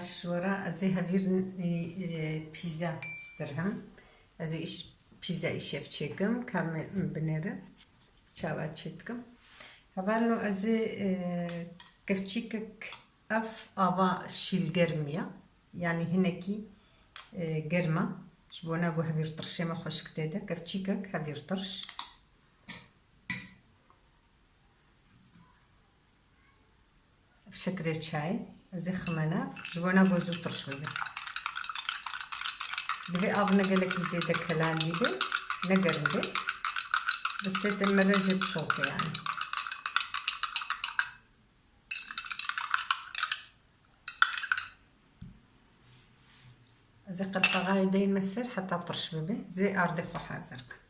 باش ورا ازي هفير بيزا سترهم ازي ايش بيزا ايش يفشيكم كم بنره شاواتشيتكم هبالو ازي كفتشيكك اف ابا شيل جرميا يعني هناكي جرمة شبونا جو هفير طرشي ما خوش كتاده كفتشيكك هفير طرش بشكل شاي زي خمنا جوانا جوزو طرش بي ابنا قالك زيدا كلام بي نقرن بي بس تتمرج بصوتي يعني زي قلقة غايدين مسر حتى طرش بي زي اردك وحازرك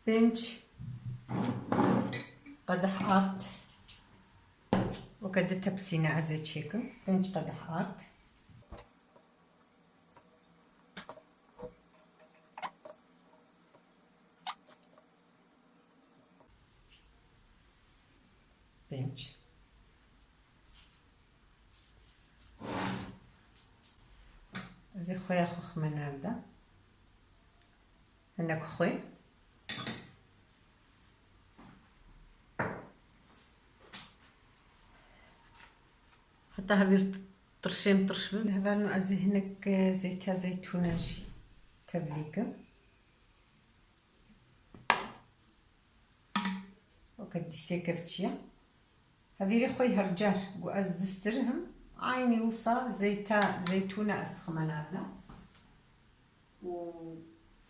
بنش قدح ارت وكد تبسينا عزيت شيكم بنش قدح ارت بنش زي خويا خوخ من هذا هناك خوي حتى هبير طرشيم طرش بل هبالو ازي هناك زيتا زيتونة جي تبليكم وكدي سيكفتشيا هبيري خوي هرجار وأز دسترهم عيني وصا زيتا زيتونة استخمنابنا و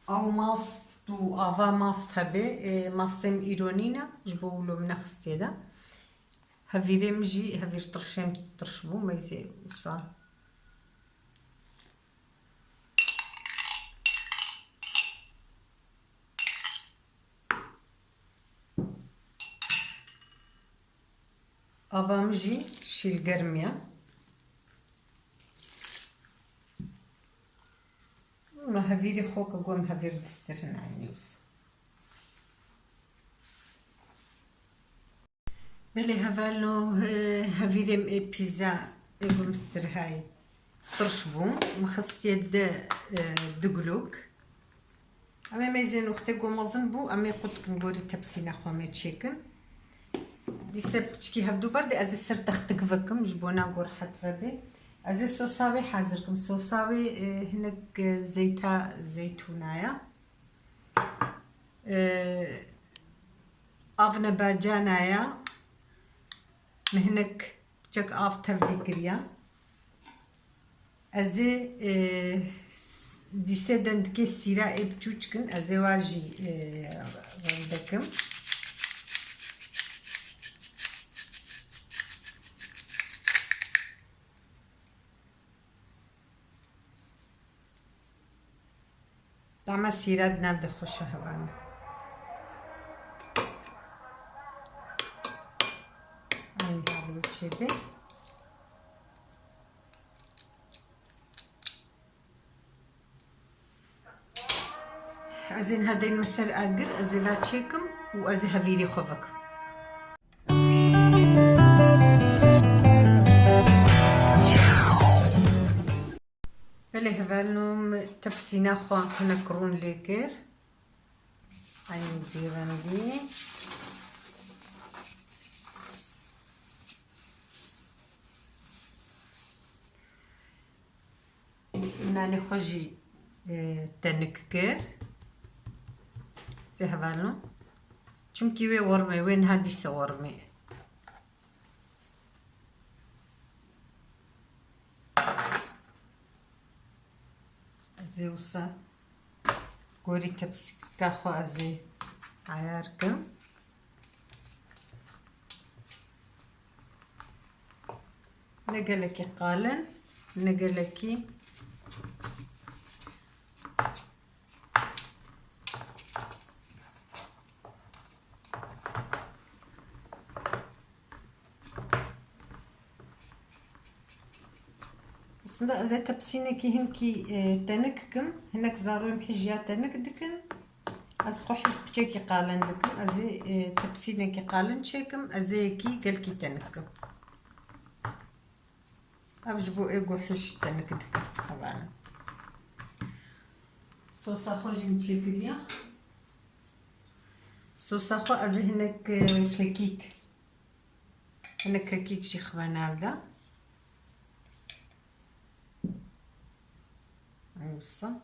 او ماست و افا ماست هبي ماستم ايرونينا جبولو من خستي دا هفيري مجي هفير طرشيم طرشبو ميزي وصا افا مجي شيل قرمية ما هفيري خوك قوم هفير دسترهن عيني وصا بلي هفالو هفيري بيزا قوم سترهاي طرشبو مخصت يد دقلوك اما ميزين وقتي قوم زنبو اما قلت نقولي تبسينا خو ما تشيكن دي سبتشكي هفدو بردي ازي سر تختكفكم جبونا قور حد فبي ازي صوصاوي حاضركم صوصاوي هناك زيتا زيتونايا افنا باجانايا مهنك جك اف تفليكريا ازي دي سدند كي سيرا ابچوچكن ازي واجي وندكم طعم سيراد نبدا خوش هوان عندي هذا الشيء ازين هذين مسر اقر ازي لا تشيكم وازي هفيري خوفك بلي هفالنوم تبسينا خو هنا كرون ليكر عندي غندي ناني خوجي تنككر زي هفالنو چونكي وي ورمي وين هادي سورمي زي وصا قولي تبسكا خو ازي عياركم نقلكي قالن نقلكي صندوق زيت تبسينة كي هنكي تنككم هناك زارو محجيات تنك دكن از خوحش بچه کی قالن دکم ازی تپسینه کی قالن چکم ازی کی گل کی تنکم ابجبو ایگو حش تنک دکم طبعا صوصا خوشم چکریا صوصا خو ازی هنک ککیک هنک ککیک شی خوانه ده اوصا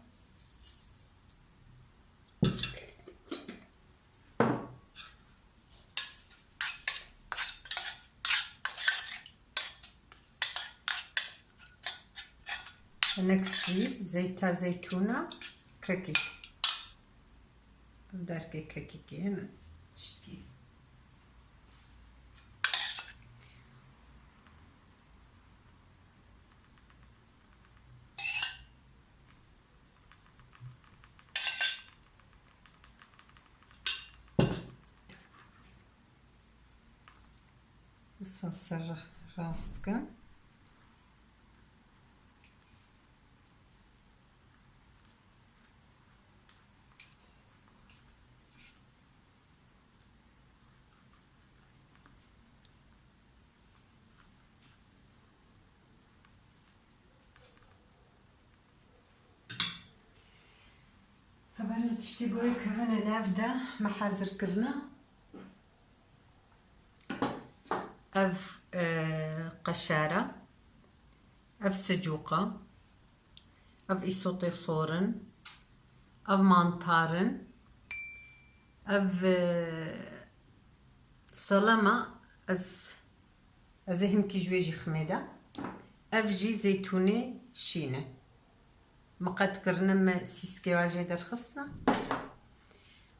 نكسير زيتا زيتونة كاكي داركي كاكي هنا شتي وصلصر راستك هبالو تشتيقوي كمان نافدا محازر كرنا اف قشارة اف سجوقة اف إيسوطي صورن اف مانطارن اف سلامة ازهم كي جويجي خميدة اف جي زيتوني شينة مقد كرنم سيسكي واجه در خصنا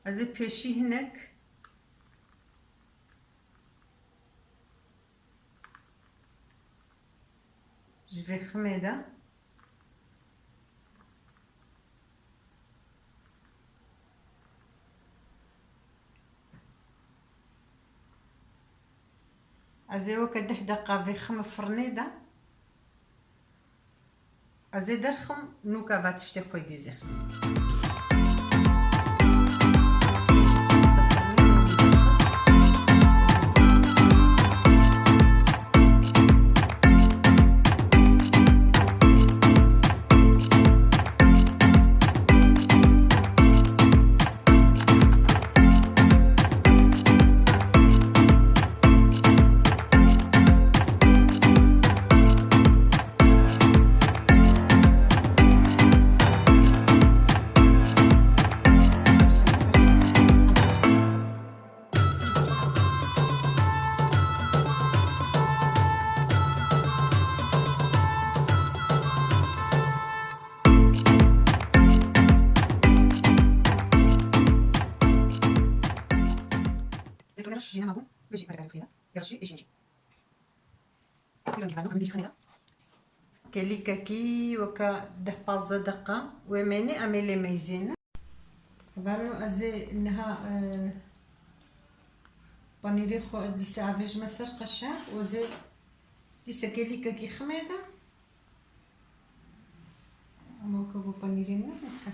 از پیشی هناك جوي خميدة ازي وقت 10 دقيقة بخم فرنيدة ازي درخم نوكا باتشتي خوي ديزي جينا مابو بيجي مرقه الخيره يرشي ايش نجي كيلو نجيبو بيجي خنيره كلي كاكي وكا 10 دقه وماني اميلي ميزين بانو ازي انها بانيري خو دي سافيج مسر قشا وزي دي سكلي كاكي خميده اما كبو بانيري نكا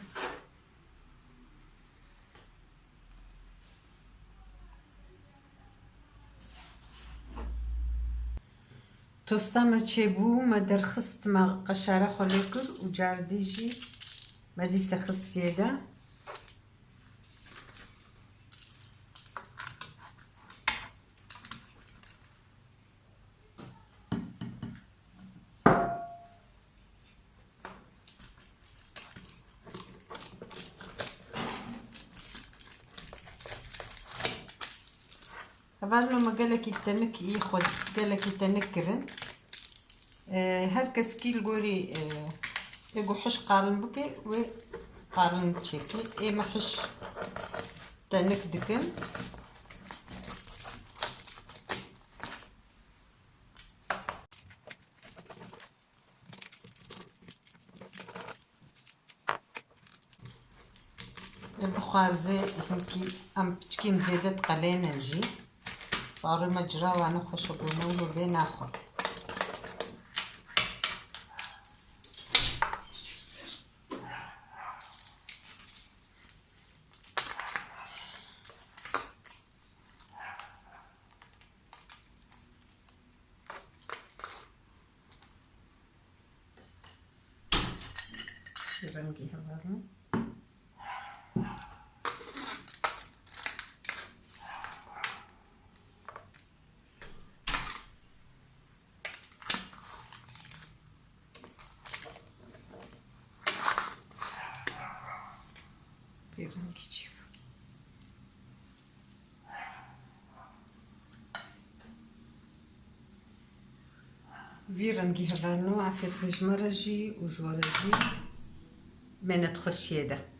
توستا ما تشيبو ما درخست ما قشاره خليكر وجارديجي ما دي سخست يدا طبعا ما قالك يتنك ياخذ قالك يتنكرن هر کس کیل گوری اگو حش قالن بکه و قالن تشكي اي ما حش تنك دكن البخازي هنكي ام تشكي مزيدة قلينا نجي صار المجرى وانا خوش بونولو بين اخر رنگی هوارو bir renk içiyor. في رنگی هوانو عفت بجمرجي وجورجي من تخشيده